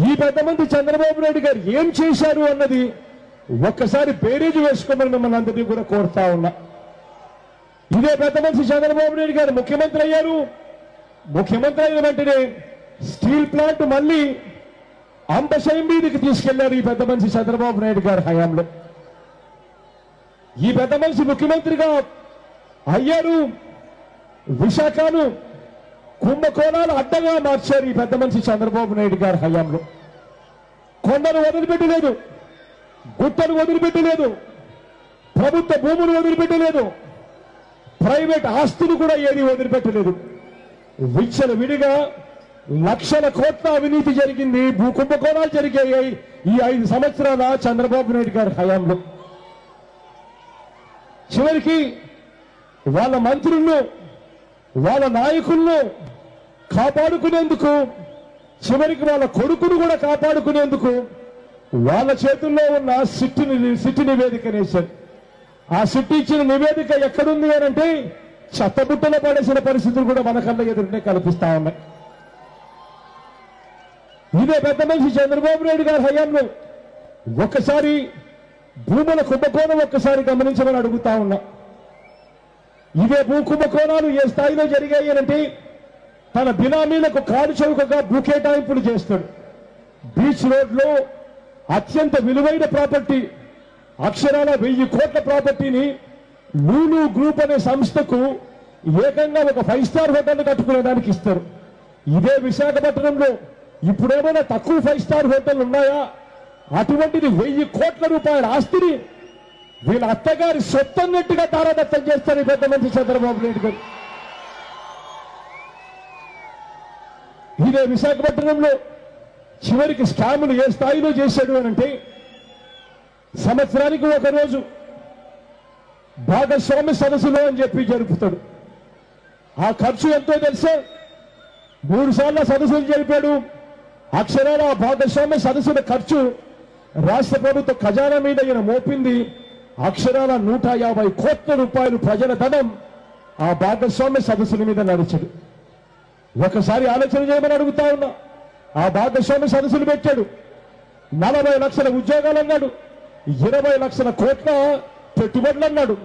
ఈ పెద్ద మంది చంద్రబాబు నాయుడు గారు ఏం చేశారు అన్నది ఒక్కసారి బేరీజు వేసుకోమని మిమ్మల్ని అందరినీ కూడా కోరుతా ఉన్నా. ఇదే పెద్ద మనిషి చంద్రబాబు నాయుడు గారు ముఖ్యమంత్రి అయ్యారు. ముఖ్యమంత్రి అయిన వెంటనే స్టీల్ ప్లాంట్ మళ్ళీ అంబశయం మీదకి తీసుకెళ్లారు ఈ పెద్ద మనిషి చంద్రబాబు నాయుడు గారి హయాంలో. ఈ పెద్ద మనిషి ముఖ్యమంత్రిగా అయ్యారు. విశాఖను కుంభకోణాలు అడ్డగా మార్చారు ఈ పెద్ద మనిషి చంద్రబాబు నాయుడు గారి హయాంలో. కొండను వదిలిపెట్టలేదు, గుట్టను వదిలిపెట్టలేదు, ప్రభుత్వ భూములు వదిలిపెట్టలేదు, ప్రైవేట్ ఆస్తులు కూడా ఏది వదిలిపెట్టలేదు. విచ్చల విడిగా లక్షల కోట్ల అవినీతి జరిగింది, భూ కుంభకోణాలు జరిగాయి ఈ 5 సంవత్సరాల చంద్రబాబు నాయుడు గారి హయాంలో. చివరికి వాళ్ళ మంత్రులను వాళ్ళ నాయకులను కాపాడుకునేందుకు, చివరికి వాళ్ళ కొడుకును కూడా కాపాడుకునేందుకు వాళ్ళ చేతుల్లో ఉన్న సిట్ నివేదిక వేశారు. ఆ సిట్ ఇచ్చిన నివేదిక ఎక్కడుంది అంటే చెత్తబుట్టలో పడేసిన పరిస్థితులు కూడా మన కళ్ళ ఎదురునే కల్పిస్తా ఉన్నాయి. ఇదే పెద్ద మనిషి చంద్రబాబు నాయుడు గారి హయాంలో ఒక్కసారి భూముల కుంభకోణం ఒక్కసారి గమనించమని అడుగుతా ఉన్నా. ఇవే భూ కుంభకోణాలు ఏ స్థాయిలో జరిగాయి అంటే తన బినామీలకు కారు చౌకగా భూ కేటాయింపులు చేస్తాడు. బీచ్ రోడ్లో అత్యంత విలువైన ప్రాపర్టీ, అక్షరాల 1000 కోట్ల ప్రాపర్టీని లూలు గ్రూప్ అనే సంస్థకు ఏకంగా ఒక 5 స్టార్ హోటల్ కట్టుకునేదానికి ఇస్తారు. ఇదే విశాఖపట్నంలో ఇప్పుడేమైనా తక్కువ 5 స్టార్ హోటల్ ఉన్నాయా? అటువంటిది 1000 కోట్ల రూపాయల ఆస్తిని వీళ్ళ అత్తగారి సొత్తన్నట్టుగా తారాదత్తం చేస్తారు ఈ పెద్ద మంత్రి చంద్రబాబు నాయుడు గారు. ఇదే విశాఖపట్నంలో చివరికి స్కాములు ఏ స్థాయిలో చేశాడు అనంటే సంవత్సరానికి ఒక రోజు భాగస్వామ్య సదస్సులు అని చెప్పి జరుపుతాడు. ఆ ఖర్చు ఎంతో తెలుసా? 3 సార్లు సదస్సులు జరిపాడు. అక్షరాల ఆ భాగస్వామ్య సదస్సుల ఖర్చు రాష్ట్ర ప్రభుత్వ ఖజానా మీద ఈయన మోపింది అక్షరాల 150 కోట్ల రూపాయలు ప్రజల ధనం ఆ భాగస్వామ్య సదస్సుల మీద నడిచాడు. ఒకసారి ఆలోచన చేయమని అడుగుతా ఉన్నా. ఆ భాగస్వామ్య సదస్సులు పెట్టాడు, 40 లక్షల ఉద్యోగాలు అన్నాడు, 20 లక్షల కోట్ల పెట్టుబడులు అన్నాడు.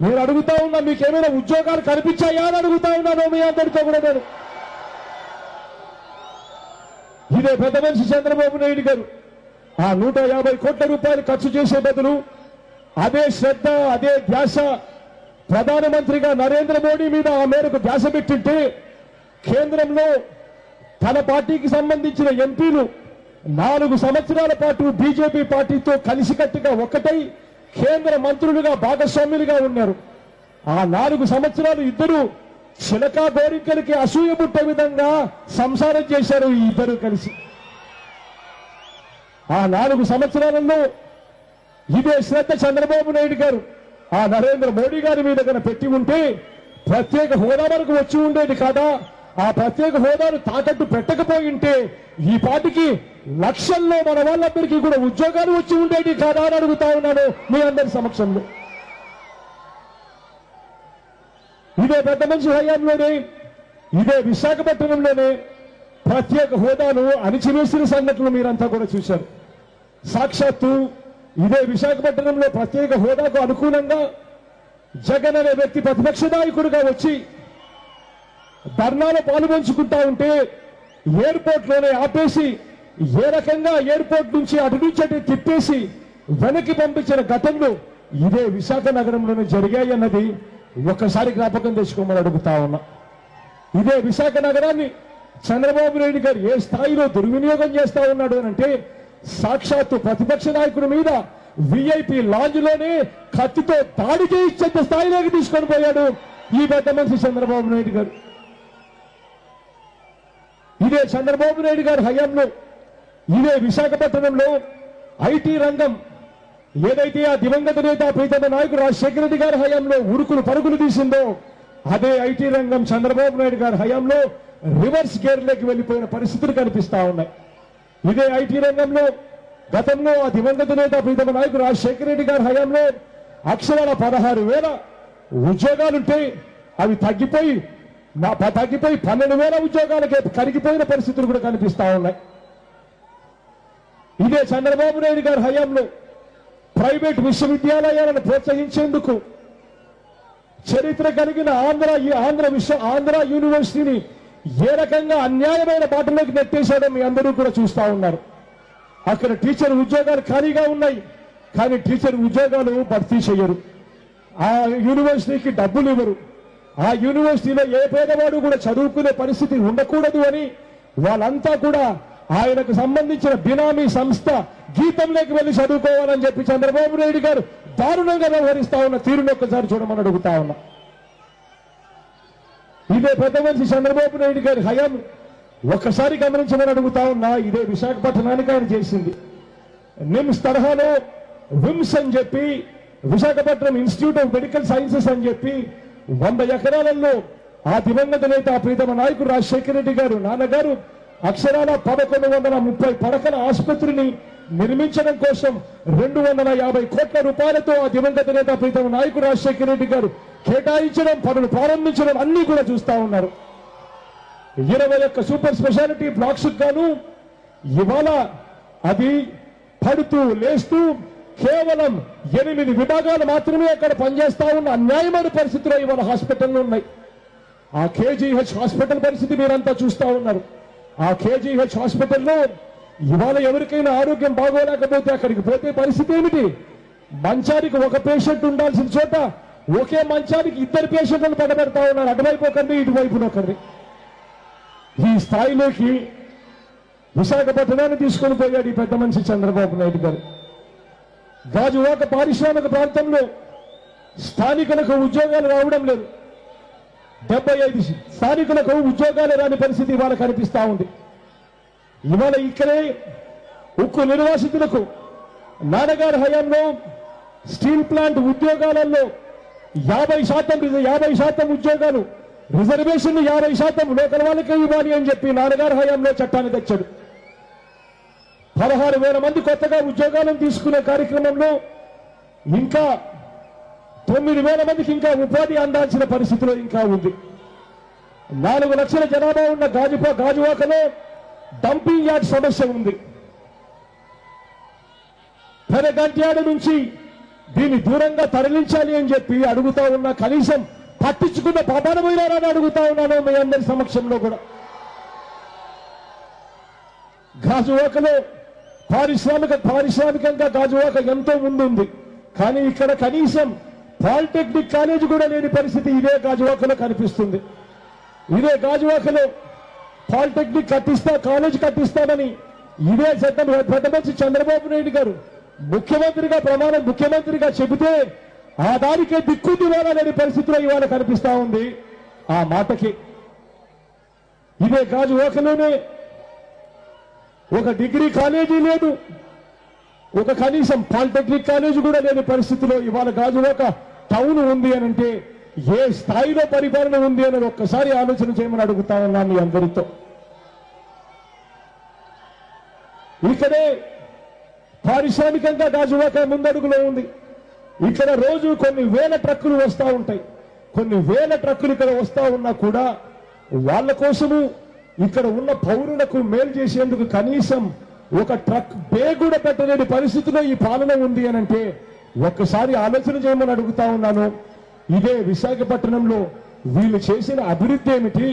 నేను అడుగుతా ఉన్నా, మీకేమైనా ఉద్యోగాలు కనిపించాయా అని అడుగుతా ఉన్నాను మీ అందరితో కూడా నేను. ఇదే పెద్ద మనిషి చంద్రబాబు నాయుడు గారు ఆ 150 కోట్ల రూపాయలు ఖర్చు చేసే బదులు అదే శ్రద్ధ, అదే ధ్యాస ప్రధానమంత్రిగా నరేంద్ర మోడీ మీద ఆ మేరకు ధ్యాస పెట్టింటే కేంద్రంలో తన పార్టీకి సంబంధించిన ఎంపీలు 4 సంవత్సరాల పాటు బీజేపీ పార్టీతో కలిసికట్టుగా ఒకటై కేంద్ర మంత్రులుగా భాగస్వాములుగా ఉన్నారు. ఆ 4 సంవత్సరాలు ఇద్దరు చిలకా గోరింకలకి అసూయ పుట్టే విధంగా సంసారం చేశారు ఈ ఇద్దరు కలిసి. ఆ 4 సంవత్సరాలలో ఇదే శ్రద్ధ చంద్రబాబు నాయుడు గారు ఆ నరేంద్ర మోడీ గారి మీద కనుక పెట్టి ఉంటే ప్రత్యేక హోదా వరకు వచ్చి ఉండేది కాదా? ఆ ప్రత్యేక హోదాను తాకట్టు పెట్టకపోయి ఉంటే ఈ పార్టీకి లక్షల్లో మన వాళ్ళందరికీ కూడా ఉద్యోగాలు వచ్చి ఉండేది కాదా అని అడుగుతా ఉన్నాను మీ అందరి సమక్షంలో. ఇదే పెద్ద మనిషి హయాంలోనే, ఇదే విశాఖపట్నంలోనే ప్రత్యేక హోదాను అణిచివేసిన సంఘటనలు మీరంతా కూడా చూశారు. సాక్షాత్తు ఇదే విశాఖపట్నంలో ప్రత్యేక హోదాకు అనుకూలంగా జగన్ అనే వ్యక్తి ప్రతిపక్ష నాయకుడిగా వచ్చి ధర్నాలో పాలుపంచుకుంటా ఉంటే ఎయిర్పోర్ట్ లోనే ఆపేసి ఏ రకంగా ఎయిర్పోర్ట్ నుంచి అటు నుంచి అటు తిప్పేసి వెనక్కి పంపించిన ఘటనలు ఇదే విశాఖ నగరంలోనే జరిగాయి అన్నది ఒక్కసారి జ్ఞాపకం తెచ్చుకోమని అడుగుతా ఉన్నా. ఇదే విశాఖ నగరాన్ని చంద్రబాబు నాయుడు గారు ఏ స్థాయిలో దుర్వినియోగం చేస్తా ఉన్నాడు అంటే సాక్షాత్తు ప్రతిపక్ష నాయకుడి మీద విఐపి లాంజ్ లోనే కత్తితో దాడి చేయించేంత స్థాయిలోకి తీసుకొని పోయాడు ఈ పెద్ద మనిషి చంద్రబాబు నాయుడు గారు. ఇదే చంద్రబాబు నాయుడు గారి హయాంలో ఇదే విశాఖపట్నంలో ఐటీ రంగం ఏదైతే ఆ దివంగత నేత ప్రీతమ నాయకుడు రాజశేఖర రెడ్డి గారి హయాంలో ఉరుకులు పరుగులు తీసిందో అదే ఐటీ రంగం చంద్రబాబు నాయుడు గారి హయాంలో రివర్స్ గేర్లోకి వెళ్లిపోయిన పరిస్థితులు కనిపిస్తా ఉన్నాయి. ఇదే ఐటీ రంగంలో గతంలో ఆ దివంగత నేత ప్రీతమ నాయకుడు రాజశేఖర రెడ్డి గారి హయాంలో అక్షరాల 16,000 ఉద్యోగాలుంటే అవి తగ్గిపోయి 12,000 ఉద్యోగాలకే కరిగిపోయిన పరిస్థితులు కూడా కనిపిస్తా ఉన్నాయి. ఇదే చంద్రబాబు నాయుడు గారి హయాంలో ప్రైవేట్ విశ్వవిద్యాలయాలను ప్రోత్సహించేందుకు చరిత్ర కలిగిన ఆంధ్ర యూనివర్సిటీని ఏ రకంగా అన్యాయమైన బాటలోకి నెట్టేశాడో మీ అందరూ కూడా చూస్తా ఉన్నారు. అక్కడ టీచర్ ఉద్యోగాలు ఖాళీగా ఉన్నాయి, కానీ టీచర్ ఉద్యోగాలు భర్తీ చేయరు. ఆ యూనివర్సిటీకి డబ్బులు ఇవ్వరు. ఆ యూనివర్సిటీలో ఏ పేదవాడు కూడా చదువుకునే పరిస్థితి ఉండకూడదు అని వాళ్ళంతా కూడా ఆయనకు సంబంధించిన బినామీ సంస్థ గీతంలోకి వెళ్లి చదువుకోవాలని చెప్పి చంద్రబాబు నాయుడు గారు దారుణంగా వ్యవహరిస్తా ఉన్న తీరును ఒక్కసారి చూడమని అడుగుతా ఉన్నా. ఇదే పెద్ద మనిషి చంద్రబాబు నాయుడు గారి హయాం ఒక్కసారి గమనించమని అడుగుతా ఉన్నా. ఇదే విశాఖపట్నానికి ఆయన చేసింది. నిమ్స్ తరహాలో విమ్స్ అని చెప్పి Visakhapatnam institute of medical sciences అని చెప్పి 100 ఎకరాలలో ఆ దివంగత నేత ప్రీతమ నాయకుడు రాజశేఖర రెడ్డి గారు నాన్నగారు అక్షరాల 1130 పడకల ఆసుపత్రిని నిర్మించడం కోసం 250 కోట్ల రూపాయలతో ఆ దివంగత నేత ప్రీతమ నాయకుడు రాజశేఖర రెడ్డి గారు కేటాయించడం, పనులు ప్రారంభించడం అన్ని కూడా చూస్తా ఉన్నారు. 21 సూపర్ స్పెషాలిటీ బ్లాక్స్ గాను ఇవాళ అది పడుతూ లేస్తూ కేవలం 8 విభాగాలు మాత్రమే అక్కడ పనిచేస్తా ఉన్న అన్యాయమైన పరిస్థితిలో ఇవాళ హాస్పిటల్లో ఉన్నాయి. ఆ కేజీహెచ్ హాస్పిటల్ పరిస్థితి మీరంతా చూస్తా ఉన్నారు. ఆ కేజీహెచ్ హాస్పిటల్లో ఇవాళ ఎవరికైనా ఆరోగ్యం బాగోలేకపోతే అక్కడికి పోతే పరిస్థితి ఏమిటి? మంచానికి ఒక పేషెంట్ ఉండాల్సిన చోట ఒకే మంచానికి 2 పేషెంట్లను పడబెడతా ఉన్నారు. అటువైపు ఒకరిని, ఇటువైపున ఒకరిని. ఈ స్థాయిలోకి విశాఖపట్నాన్ని తీసుకొని పోయాడు ఈ పెద్ద మనిషి చంద్రబాబు నాయుడు గారు. గాజువాక పారిశ్రామిక ప్రాంతంలో స్థానికులకు ఉద్యోగాలు రావడం లేదు. 75 స్థానికులకు ఉద్యోగాలు రాని పరిస్థితి ఇవాళ కనిపిస్తా ఉంది. ఇవాళ ఇక్కడే ఉక్కు నిర్వాసితులకు నాన్నగారి హయాంలో స్టీల్ ప్లాంట్ ఉద్యోగాలలో 50% ఉద్యోగాలు రిజర్వేషన్ 50% లోకల్ వాళ్ళకే ఇవ్వాలి అని చెప్పి నాన్నగారి హయాంలో చట్టాన్ని తెచ్చాడు. 16,000 మంది కొత్తగా ఉద్యోగాలను తీసుకునే కార్యక్రమంలో ఇంకా 9,000 మందికి ఇంకా ఉపాధి అందాల్సిన పరిస్థితిలో ఇంకా ఉంది. 4 లక్షల జనాభా ఉన్న గాజువాకలో డంపింగ్ యార్డ్ సమస్య ఉంది. పెరగంట్యాడ నుంచి దీన్ని దూరంగా తరలించాలి అని చెప్పి అడుగుతా ఉన్నా. కనీసం పట్టించుకున్న పాపాన పోయినారని అడుగుతా ఉన్నాను మీ అందరి సమక్షంలో కూడా. గాజువాకలో పారిశ్రామికంగా గాజువాక ఎంతో ముందుంది, కానీ ఇక్కడ కనీసం పాలిటెక్నిక్ కాలేజ్ కూడా లేని పరిస్థితి ఇదే గాజువాకలో కనిపిస్తుంది. ఇదే గాజువాకలో పాలిటెక్నిక్ కాలేజ్ కట్టిస్తానని ఇదే పెద్ద మనిషి చంద్రబాబు నాయుడు గారు ముఖ్యమంత్రిగా చెబితే ఆ దానికే దిక్కు దివాలా లేని పరిస్థితిలో ఇవాళ కనిపిస్తా ఉంది. ఆ మాటకి ఇదే గాజువాకలోనే ఒక డిగ్రీ కాలేజీ లేదు, ఒక కనీసం పాలిటెక్నిక్ కాలేజీ కూడా లేని పరిస్థితిలో ఇవాళ గాజువాక టౌన్ ఉంది అని అంటే ఏ స్థాయిలో పరిపాలన ఉంది అనేది ఒక్కసారి ఆలోచన చేయమని అడుగుతా ఉన్నాను మీ అందరితో. ఇక్కడే పారిశ్రామికంగా గాజువాక ముందడుగులో ఉంది. ఇక్కడ రోజు కొన్ని వేల ట్రక్కులు వస్తూ ఉంటాయి. కొన్ని వేల ట్రక్కులు ఇక్కడ వస్తూ ఉన్నా కూడా వాళ్ళ కోసము ఇక్కడ ఉన్న పౌరులకు మేలు చేసేందుకు కనీసం ఒక ట్రక్ బే కూడా పెట్టలేని పరిస్థితిలో ఈ పాలన ఉంది అని అంటే ఒక్కసారి ఆలోచన చేయమని అడుగుతా ఉన్నాను. ఇదే విశాఖపట్నంలో వీళ్ళు చేసిన అభివృద్ధి ఏమిటి?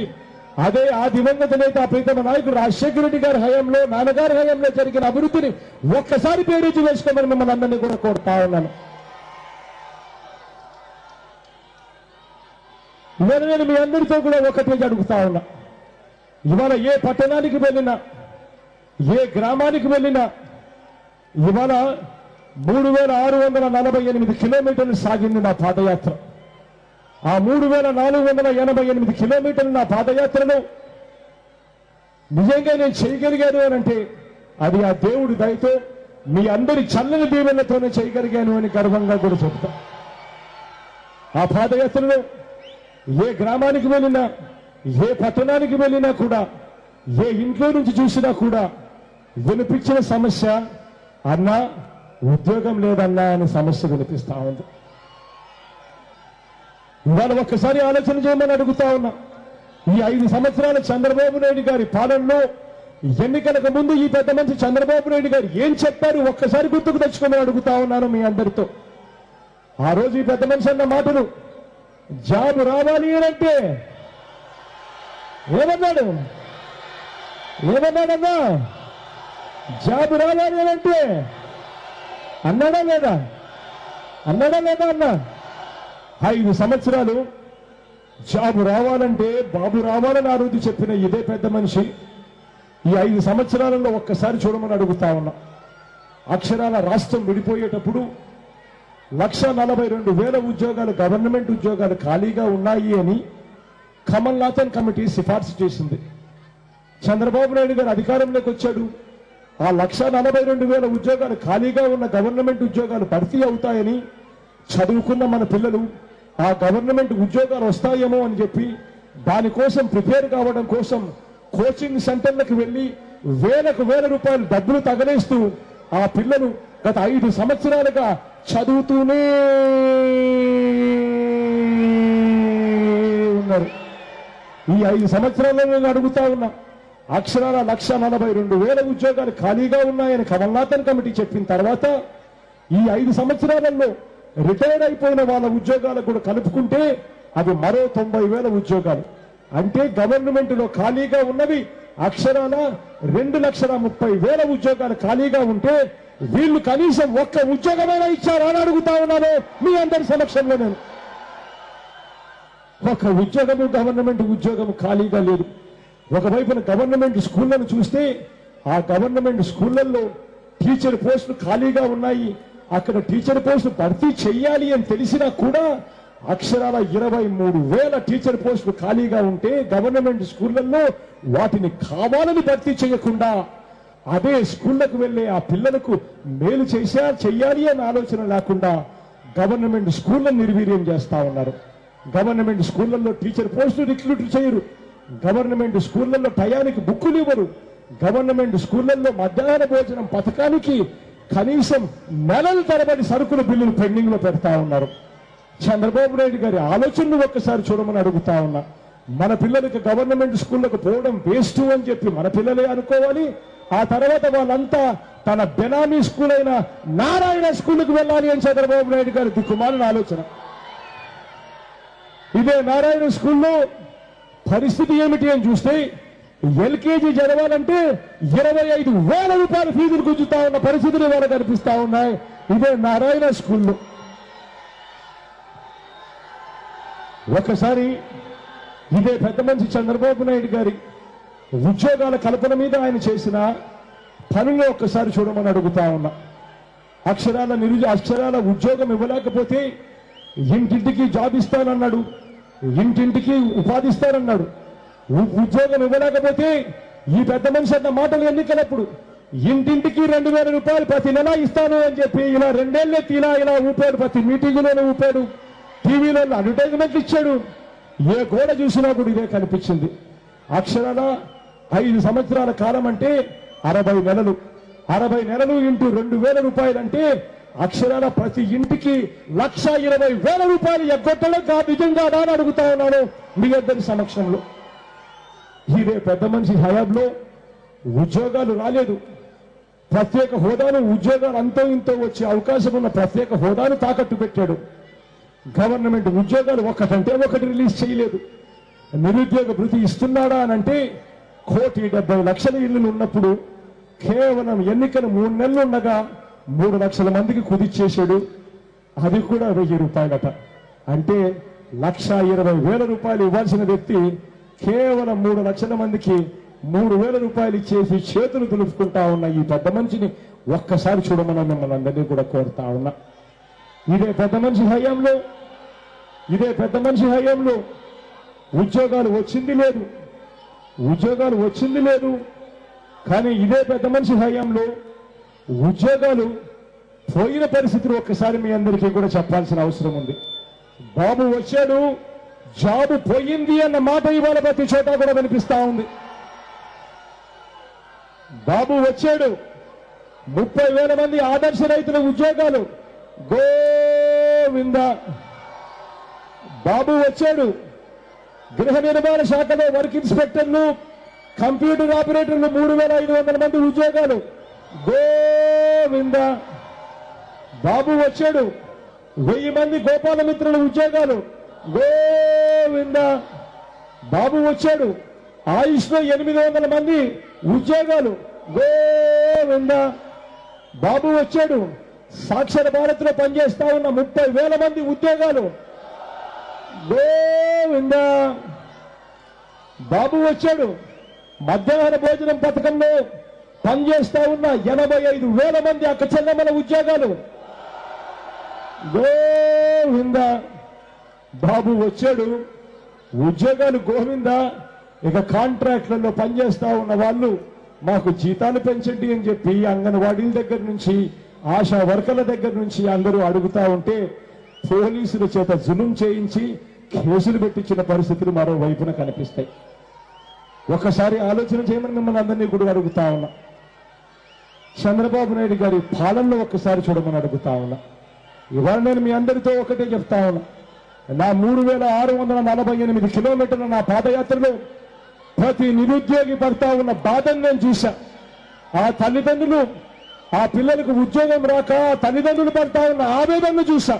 అదే ఆ దివంగత నేత ప్రీతమ నాయకుడు రాజశేఖర రెడ్డి గారి హయాంలో నాన్నగారి హయాంలో జరిగిన అభివృద్ధిని ఒక్కసారి పేరీచి వేసుకోమని మిమ్మల్ని అందరినీ కూడా కోరుతా ఉన్నాను. ఇవాళ నేను మీ అందరితో కూడా ఒకటే అడుగుతా ఉన్నా. ఇవాళ ఏ పట్టణానికి వెళ్ళినా, ఏ గ్రామానికి వెళ్ళినా ఇవాళ 3,648 కిలోమీటర్లు సాగింది నా పాదయాత్ర. ఆ 3,488 కిలోమీటర్లు నా పాదయాత్రను నిజంగా నేను చేయగలిగాను అని అంటే అది ఆ దేవుడి దయతో మీ అందరి చల్లని దీవెనతోనే చేయగలిగాను అని గర్వంగా కూడా చెప్తా. ఆ పాదయాత్రలో ఏ గ్రామానికి వెళ్ళినా, ఏ పట్టణానికి వెళ్ళినా కూడా, ఏ ఇంట్లో నుంచి చూసినా కూడా వినిపించిన సమస్య అన్నా ఉద్యోగం లేదన్నా అనే సమస్య వినిపిస్తా ఉంది. ఇవాళ ఒక్కసారి ఆలోచన చేయమని అడుగుతా ఉన్నా. ఈ 5 సంవత్సరాల చంద్రబాబు నాయుడు గారి పాలనలో ఎన్నికలకు ముందు ఈ పెద్ద మనిషి చంద్రబాబు నాయుడు గారు ఏం చెప్పారు ఒక్కసారి గుర్తుకు తెచ్చుకోమని అడుగుతా ఉన్నాను మీ అందరితో. ఆ రోజు ఈ పెద్ద మనిషి అన్న మాటలు, జాబ్ రావాలి అంటే ఏమన్నాడు? ఏమన్నాడన్నా? జాబ్ రావాలి అంటే అన్నాడా లేదా? అన్నాడా లేదా అన్నా? 5 సంవత్సరాలు జాబ్ రావాలంటే బాబు రావాలని ఆ రోజు చెప్పిన ఇదే పెద్ద మనిషి ఈ 5 సంవత్సరాలలో ఒక్కసారి చూడమని అడుగుతా ఉన్నా. అక్షరాల రాష్ట్రం విడిపోయేటప్పుడు 1,42,000 ఉద్యోగాలు, గవర్నమెంట్ ఉద్యోగాలు ఖాళీగా ఉన్నాయి అని కమల్నాథన్ కమిటీ సిఫార్సు చేసింది. చంద్రబాబు నాయుడు గారు అధికారంలోకి వచ్చాడు. ఆ 1,42,000 ఉద్యోగాలు ఖాళీగా ఉన్న గవర్నమెంట్ ఉద్యోగాలు భర్తీ అవుతాయని, చదువుకున్న మన పిల్లలు ఆ గవర్నమెంట్ ఉద్యోగాలు వస్తాయేమో అని చెప్పి దానికోసం ప్రిపేర్ కావడం కోసం కోచింగ్ సెంటర్లకు వెళ్లి వేల రూపాయలు డబ్బులు తగలేస్తూ ఆ పిల్లలు గత 5 సంవత్సరాలుగా చదువుతూనే ఉన్నారు. ఈ 5 సంవత్సరాల్లో నేను అడుగుతా ఉన్నా, అక్షరాల 1,42,000 ఉద్యోగాలు ఖాళీగా ఉన్నాయని కమల్నాథన్ కమిటీ చెప్పిన తర్వాత ఈ 5 సంవత్సరాలలో రిటైర్డ్ అయిపోయిన వాళ్ళ ఉద్యోగాలు కూడా కలుపుకుంటే అవి మరో 90,000 ఉద్యోగాలు. అంటే గవర్నమెంట్ లో ఖాళీగా ఉన్నవి అక్షరాల 2,30,000 ఉద్యోగాలు ఖాళీగా ఉంటే వీళ్ళు కనీసం ఒక్క ఉద్యోగమైనా ఇచ్చారా అని అడుగుతా ఉన్నాను మీ అందరి సమక్షంలో. నేను ఒక ఉద్యోగము, గవర్నమెంట్ ఉద్యోగము ఖాళీగా లేదు. ఒకవైపున గవర్నమెంట్ స్కూళ్లను చూస్తే ఆ గవర్నమెంట్ స్కూళ్లలో టీచర్ పోస్టులు ఖాళీగా ఉన్నాయి. అక్కడ టీచర్ పోస్టులు భర్తీ చెయ్యాలి అని తెలిసినా కూడా అక్షరాల 23,000 టీచర్ పోస్టులు ఖాళీగా ఉంటే గవర్నమెంట్ స్కూళ్లలో వాటిని కావాలని భర్తీ చేయకుండా అదే స్కూళ్లకు వెళ్లే ఆ పిల్లలకు మేలు చెయ్యాలి అనే ఆలోచన లేకుండా గవర్నమెంట్ స్కూళ్లను నిర్వీర్యం చేస్తా ఉన్నారు. గవర్నమెంట్ స్కూళ్లలో టీచర్ పోస్టులు రిక్రూట్ చేయరు. గవర్నమెంట్ స్కూళ్లలో టయానికి బుక్కులు ఇవ్వరు. గవర్నమెంట్ స్కూళ్లలో మధ్యాహ్న భోజనం పథకానికి కనీసం నెలల తరబడి సరుకుల బిల్లులు పెండింగ్ లో పెడతా ఉన్నారు. చంద్రబాబు నాయుడు గారి ఆలోచనలు ఒక్కసారి చూడమని అడుగుతా ఉన్నా. మన పిల్లలకి గవర్నమెంట్ స్కూళ్లకు పోవడం వేస్ట్ అని చెప్పి మన పిల్లలే అనుకోవాలి. ఆ తర్వాత వాళ్ళంతా తన బెనామీ స్కూల్ అయిన నారాయణ స్కూల్కి వెళ్ళాలి అని చంద్రబాబు నాయుడు గారి దిక్కుమాలిన ఆలోచన. ఇదే నారాయణ స్కూల్లో పరిస్థితి ఏమిటి అని చూస్తే ఎల్కేజీ చదవాలంటే 25,000 రూపాయల ఫీజులు గుంజుతా ఉన్న పరిస్థితులు ఇవాళ కనిపిస్తా ఉన్నాయి ఇదే నారాయణ స్కూల్లో. ఒకసారి ఇదే పెద్ద మనిషి చంద్రబాబు నాయుడు గారి ఉద్యోగాల కల్పన మీద ఆయన చేసిన పనులు ఒక్కసారి చూడమని అడుగుతా ఉన్నా. అక్షరాల ఉద్యోగం ఇవ్వలేకపోతే ఇంటింటికి జాబ్ ఇస్తానన్నాడు, ఇంటింటికి ఉపాధి ఇస్తానన్నాడు. ఉద్యోగం ఇవ్వలేకపోతే ఈ పెద్ద మనిషి అన్న మాటలు ఎన్నికలప్పుడు ఇంటింటికి 2,000 రూపాయలు ప్రతి నెల ఇస్తాను అని చెప్పి ఇలా 2 ఏళ్ళెత్తి ఇలా ఊపాడు. ప్రతి మీటింగులోనే ఊపాడు, టీవీలో అడ్వర్టైజ్మెంట్లు ఇచ్చాడు. ఏ గోడ చూసినా కూడా ఇదే కనిపించింది. అక్షరాల 5 సంవత్సరాల కాలం అంటే 60 నెలలు. 60 నెలలు ఇంటూ 2,000 రూపాయలు అంటే అక్షరాల ప్రతి ఇంటికి 1,20,000 రూపాయలు ఎగ్గొట్టడం నిజంగా అని అడుగుతా ఉన్నాను మీ అందరి సమక్షంలో. ఇదే పెద్ద మనిషి హయాంలో ఉద్యోగాలు రాలేదు. ప్రత్యేక హోదాను, ఉద్యోగాలు అంతో ఇంతో వచ్చే అవకాశం ఉన్న ప్రత్యేక హోదాను తాకట్టు పెట్టాడు. గవర్నమెంట్ ఉద్యోగాలు ఒకటంటే ఒకటి రిలీజ్ చేయలేదు. నిరుద్యోగ భృతి ఇస్తున్నాడా అనంటే 1,70,00,000 ఇళ్లు ఉన్నప్పుడు కేవలం ఎన్నికలు 3 నెలలు ఉండగా 3 లక్షల మందికి కుదిచ్చేశాడు. అది కూడా 1,000 రూపాయలట. అంటే 1,20,000 రూపాయలు ఇవ్వాల్సిన వ్యక్తి కేవలం 3 లక్షల మందికి 3,000 రూపాయలు ఇచ్చేసి చేతులు దులుపుకుంటా ఉన్న ఈ పెద్ద మనిషిని ఒక్కసారి చూడమని మిమ్మల్ని అందరినీ కూడా కోరుతా ఉన్నా. ఇదే పెద్ద మనిషి హయాంలో ఉద్యోగాలు వచ్చింది లేదు. కానీ ఇదే పెద్ద మనిషి హయాంలో ఉద్యోగాలు పోయిన పరిస్థితులు ఒక్కసారి మీ అందరికీ కూడా చెప్పాల్సిన అవసరం ఉంది. బాబు వచ్చాడు, జాబు పోయింది అన్న మాట ఇవాళ ప్రతి చోట కూడా వినిపిస్తా ఉంది. బాబు వచ్చాడు, 30,000 మంది ఆదర్శ రైతుల ఉద్యోగాలు గోవింద. బాబు వచ్చాడు, గృహ నిర్మాణ శాఖలో వర్క్ ఇన్స్పెక్టర్లు కంప్యూటర్ ఆపరేటర్లు 3,500 మంది ఉద్యోగాలు గోవింద. బాబు వచ్చాడు, 1000 మంది గోపాలమిత్రుల ఉద్యోగాలు గోవింద. బాబు వచ్చాడు, ఆయుష్లో 800 మంది ఉద్యోగాలు గోవింద. బాబు వచ్చాడు, సాక్షర భారత్ లో పనిచేస్తా ఉన్న 30,000 మంది ఉద్యోగాలు గోవింద. బాబు వచ్చాడు, మధ్యాహ్న భోజనం పథకంలో పనిచేస్తా ఉన్న 85,000 మంది అక్క చెల్లెమ్మల ఉద్యోగాలు గోవింద. బాబు వచ్చాడు, ఉద్యోగాలు గోవింద. ఇక కాంట్రాక్ట్లలో పనిచేస్తా ఉన్న వాళ్ళు మాకు జీతాలు పెంచండి అని చెప్పి అంగన్వాడీల దగ్గర నుంచి ఆశా వర్కర్ల దగ్గర నుంచి అందరూ అడుగుతా ఉంటే పోలీసుల చేత జులుం చేయించి కేసులు పెట్టించిన పరిస్థితులు మరోవైపున కనిపిస్తాయి. ఒకసారి ఆలోచన చేయమని మిమ్మల్ని అందరినీ కూడా అడుగుతా ఉన్నా. చంద్రబాబు నాయుడు గారి పాలనలో ఒక్కసారి చూడమని అడుగుతా ఉన్నా. ఇవాళ నేను మీ అందరితో ఒకటే చెప్తా ఉన్నా. నా 3,648 కిలోమీటర్ల నా పాదయాత్రలో ప్రతి నిరుద్యోగి పడతా ఉన్న బాధను నేను చూశా. ఆ తల్లిదండ్రులు, ఆ పిల్లలకు ఉద్యోగం రాక ఆ తల్లిదండ్రులు పడతా ఉన్న ఆవేదనను చూశా.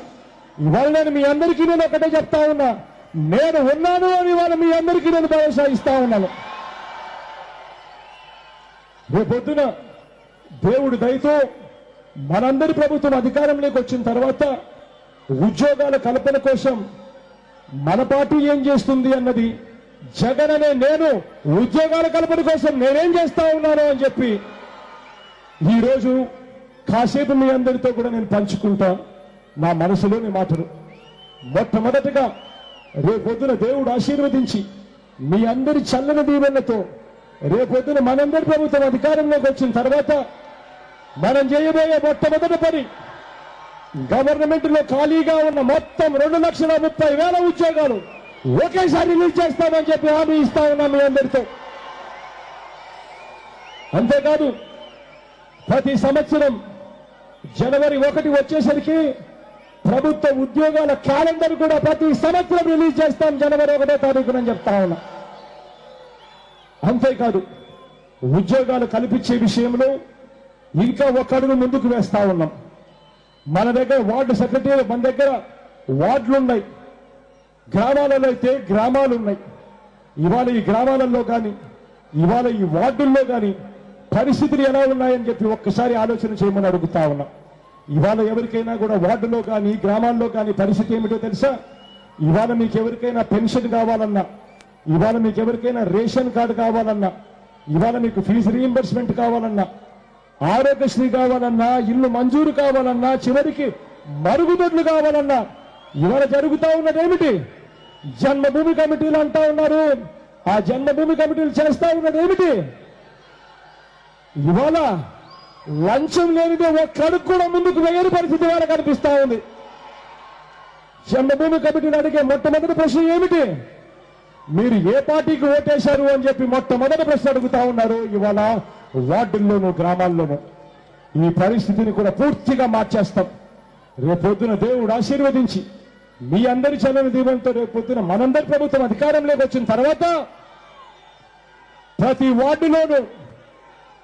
ఇవాళ నేను మీ అందరికీ నేను ఒకటే చెప్తా ఉన్నా, నేను ఉన్నాను అని ఇవాళ మీ అందరికీ నేను భరోసా ఇస్తా ఉన్నాను. రేపొద్దున దేవుడి దయతో మనందరి ప్రభుత్వం అధికారంలోకి వచ్చిన తర్వాత ఉద్యోగాల కల్పన కోసం మన పార్టీ ఏం చేస్తుంది అన్నది, జగన్ అనే నేను ఉద్యోగాల కల్పన కోసం నేనేం చేస్తా ఉన్నాను అని చెప్పి ఈరోజు కాసేపు మీ అందరితో కూడా నేను పంచుకుంటా నా మనసులోని మాటలు. మొట్టమొదటిగా రేపొద్దున దేవుడు ఆశీర్వదించి మీ అందరి చల్లని దీవెనలతో రేపొద్దున మనందరి ప్రభుత్వం అధికారంలోకి వచ్చిన తర్వాత మనం చేయబోయే మొట్టమొదటి పని, గవర్నమెంట్ లో ఖాళీగా ఉన్న మొత్తం 2,30,000 ఉద్యోగాలు ఒకేసారి రిలీజ్ చేస్తామని చెప్పి హామీ ఇస్తా ఉన్నాం మీ అందరితో. అంతేకాదు ప్రతి సంవత్సరం జనవరి 1 వచ్చేసరికి ప్రభుత్వ ఉద్యోగాల క్యాలెండర్ కూడా ప్రతి సంవత్సరం రిలీజ్ చేస్తాం జనవరి 1వ తారీఖున చెప్తా ఉన్నా. అంతేకాదు ఉద్యోగాలు కల్పించే విషయంలో ఇంకా ఒక అడుగు ముందుకు వేస్తా ఉన్నాం. మన దగ్గర వార్డు సెక్రటరీ, మన దగ్గర వార్డులు ఉన్నాయి, గ్రామాలలో అయితే గ్రామాలు ఉన్నాయి. ఇవాళ ఈ గ్రామాలలో కానీ ఇవాళ ఈ వార్డుల్లో కానీ పరిస్థితులు ఎలా ఉన్నాయని చెప్పి ఒక్కసారి ఆలోచన చేయమని అడుగుతా ఉన్నా. ఇవాళ ఎవరికైనా కూడా వార్డులో కానీ గ్రామాల్లో కానీ పరిస్థితి ఏమిటో తెలుసా? ఇవాళ మీకు ఎవరికైనా పెన్షన్ కావాలన్నా, ఇవాళ మీకు ఎవరికైనా రేషన్ కార్డు కావాలన్నా, ఇవాళ మీకు ఫీజు రీయింబర్స్మెంట్ కావాలన్నా, ఆరోగ్యశ్రీ కావాలన్నా, ఇల్లు మంజూరు కావాలన్నా, చివరికి మరుగుదొడ్లు కావాలన్నా ఇవాళ జరుగుతా ఉన్నదేమిటి? జన్మభూమి కమిటీలు అంటా ఉన్నారు. ఆ జన్మభూమి కమిటీలు చేస్తా ఉన్నదేమిటి? ఇవాళ లంచం లేనిదే ఒక్క అడుగు కూడా ముందుకు వేయని పరిస్థితి ఇవాళ కనిపిస్తా ఉంది. జన్మభూమి కమిటీలు అడిగే మొట్టమొదటి ప్రశ్న ఏమిటి? మీరు ఏ పార్టీకి ఓటేశారు అని చెప్పి మొట్టమొదటి ప్రశ్న అడుగుతా ఉన్నారు. ఇవాళ వార్డుల్లోనూ గ్రామాల్లోనూ ఈ పరిస్థితిని కూడా పూర్తిగా మార్చేస్తాం. రేపొద్దున దేవుడు ఆశీర్వదించి మీ అందరి చల్లని దీవెనతో రేపొద్దున మనందరి ప్రభుత్వం అధికారంలోకి వచ్చిన తర్వాత ప్రతి వార్డులోనూ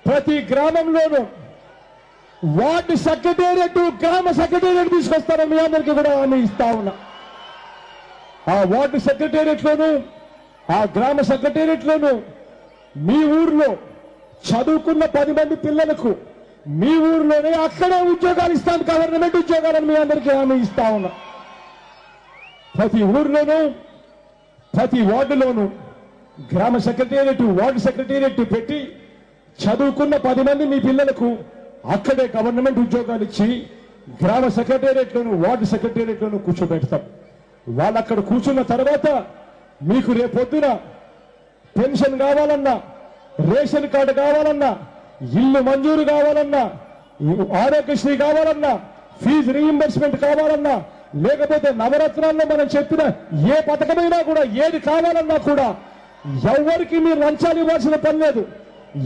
ప్రతి గ్రామంలోనూ వార్డు సెక్రటేరియట్, గ్రామ సెక్రటేరియట్ తీసుకొస్తారని మీ అందరికీ కూడా హామీ ఇస్తా ఉన్నా. ఆ వార్డు సెక్రటేరియట్లోనూ ఆ గ్రామ సెక్రటేరియట్లోనూ మీ ఊర్లో చదువుకున్న 10 మంది పిల్లలకు మీ ఊర్లోనే అక్కడే ఉద్యోగాలు ఇస్తాం, గవర్నమెంట్ ఉద్యోగాలను మీ అందరికీ హామీ ఇస్తా ఉన్నా. ప్రతి ఊర్లోనూ ప్రతి వార్డులోనూ గ్రామ సెక్రటేరియట్, వార్డు సెక్రటేరియట్ పెట్టి చదువుకున్న 10 మంది మీ పిల్లలకు అక్కడే గవర్నమెంట్ ఉద్యోగాలు ఇచ్చి గ్రామ సెక్రటేరియట్లోను వార్డు సెక్రటేరియట్లోను కూర్చోబెడతాం. వాళ్ళు అక్కడ కూర్చున్న తర్వాత మీకు రేపొద్దున పెన్షన్ కావాలన్నా, రేషన్ కార్డు కావాలన్నా, ఇల్లు మంజూరు కావాలన్నా, ఆరోగ్యశ్రీ కావాలన్నా, ఫీజు రీయింబర్స్మెంట్ కావాలన్నా, లేకపోతే నవరత్నాల్లో మనం చెప్పిన ఏ పథకమైనా కూడా ఏది కావాలన్నా కూడా ఎవరికి మీరు లంచాలు ఇవ్వాల్సిన పని లేదు,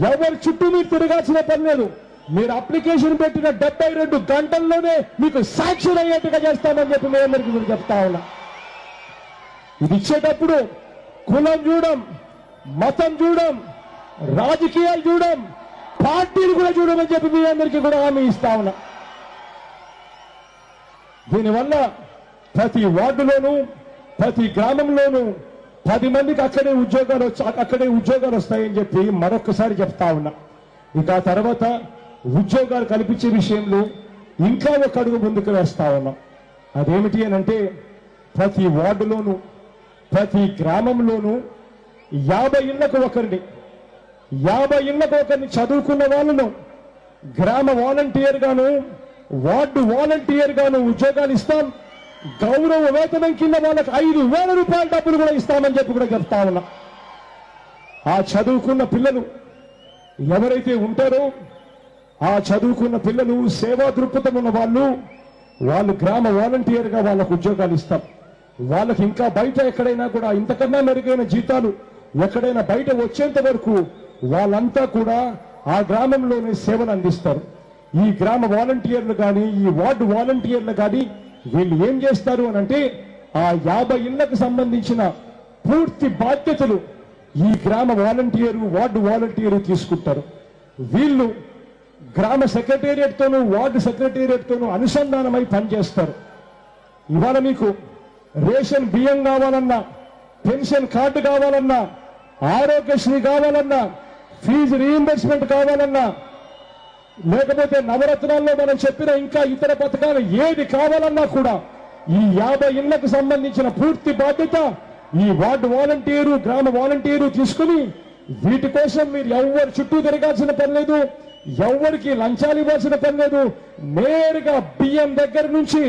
ఎవరి చుట్టూ మీరు తిరగాల్సిన పని లేదు. మీరు అప్లికేషన్ పెట్టిన 72 గంటల్లోనే మీకు శాంక్షన్ అయ్యేట్టుగా చేస్తామని చెప్పి మీ అందరికీ మీరు చెప్తా ఉన్నా. ఇది ఇచ్చేటప్పుడు కులం చూడం, మతం చూడం, రాజకీయాలు చూడం, పార్టీలు కూడా చూడమని చెప్పి మీ అందరికీ కూడా హామీ ఇస్తా ఉన్నా. దీనివల్ల ప్రతి వార్డులోనూ ప్రతి గ్రామంలోనూ 10 మందికి అక్కడే ఉద్యోగాలు వస్తాయని చెప్పి మరొకసారి చెప్తా ఉన్నా. ఇక ఆ తర్వాత ఉద్యోగాలు కల్పించే విషయంలో ఇంకా ఒక అడుగు ముందుకు వేస్తా ఉన్నాం. అదేమిటి అని అంటే ప్రతి వార్డులోనూ ప్రతి గ్రామంలోనూ 50 ఇళ్లకు ఒకరిని చదువుకున్న వాళ్ళను గ్రామ వాలంటీర్ గాను వార్డు వాలంటీర్ గాను ఉద్యోగాలు ఇస్తాం. గౌరవ వేతనం కింద వాళ్ళకి 5,000 రూపాయల డబ్బులు కూడా ఇస్తామని చెప్పి కూడా చెప్తా ఉన్నా. ఆ చదువుకున్న పిల్లలు ఎవరైతే ఉంటారో ఆ చదువుకున్న పిల్లలు సేవా దృక్పథం ఉన్న వాళ్ళు గ్రామ వాలంటీర్ గా వాళ్ళకు ఉద్యోగాలు ఇస్తాం. వాళ్ళకి ఇంకా బయట ఎక్కడైనా కూడా ఇంతకన్నా మెరుగైన జీతాలు ఎక్కడైనా బయట వచ్చేంత వరకు వాళ్ళంతా కూడా ఆ గ్రామంలోనే సేవలు అందిస్తారు. ఈ గ్రామ వాలంటీర్లు కానీ ఈ వార్డు వాలంటీర్లు కానీ వీళ్ళు ఏం చేస్తారు అని అంటే ఆ 50 ఇళ్లకు సంబంధించిన పూర్తి బాధ్యతలు ఈ గ్రామ వాలంటీరు వార్డు వాలంటీరు తీసుకుంటారు. వీళ్ళు గ్రామ సెక్రటేరియట్ తోనూ వార్డు సెక్రటేరియట్ తోనూ అనుసంధానమై పనిచేస్తారు. ఇవాళ మీకు రేషన్ బియ్యం కావాలన్నా, పెన్షన్ కార్డు కావాలన్నా, ఆరోగ్యశ్రీ కావాలన్నా, ఫీజు రీయింబర్స్మెంట్ కావాలన్నా, లేకపోతే నవరత్నాల్లో మనం చెప్పిన ఇంకా ఇతర పథకాలు ఏది కావాలన్నా కూడా ఈ 50 ఇళ్లకు సంబంధించిన పూర్తి బాధ్యత ఈ వార్డు వాలంటీరు గ్రామ వాలంటీరు తీసుకుని వీటి కోసం మీరు ఎవరు చుట్టూ తిరగాల్సిన పని లేదు, ఎవరికి లంచాలు ఇవ్వాల్సిన పని లేదు. నేరుగా బియ్యం దగ్గర నుంచి